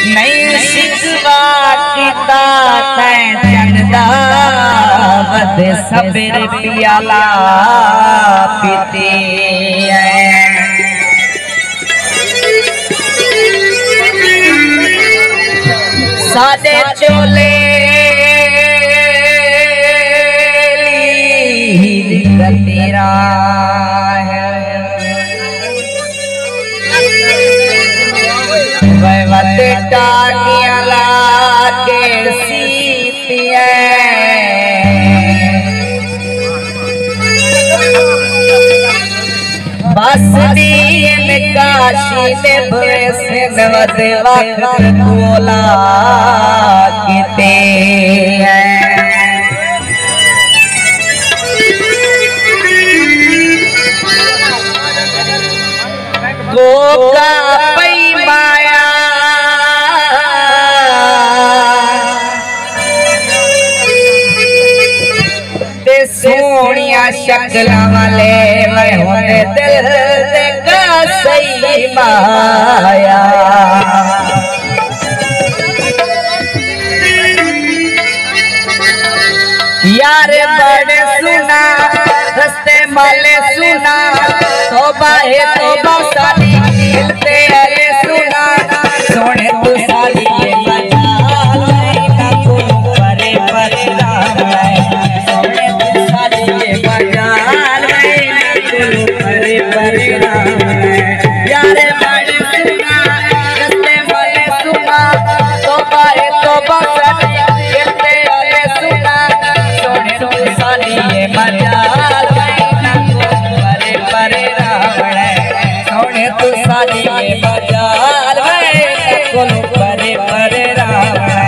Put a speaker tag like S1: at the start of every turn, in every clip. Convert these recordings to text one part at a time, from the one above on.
S1: नहीं शिकवा किता तैं चंदा वध सबेर पियाला पीती सादे चोले तेरा टाकिया ला के सीतिया बस दीन काशी ने भैसे नवद वक्त बोला किते गोका पई माया सोनिया शक्ल वाले मैं होने दिल का सही माया यार बड़े सुना रस्ते माले सुना तोबा है तोबा साली मिलते अरे सुना सोने तू साली ये बजा ना को परे परेशान यारे बड़े सुना रस्ते वाले सुना तोबा है तोबा साली मिलते अरे सुना सोने तू साली ये मजाल ना को परे परे रावण सोने तू साली ये मजाल ना को परे परे रावण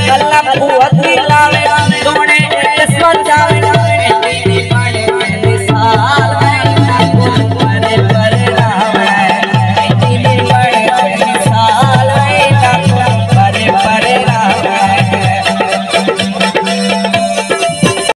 S1: अल्लाह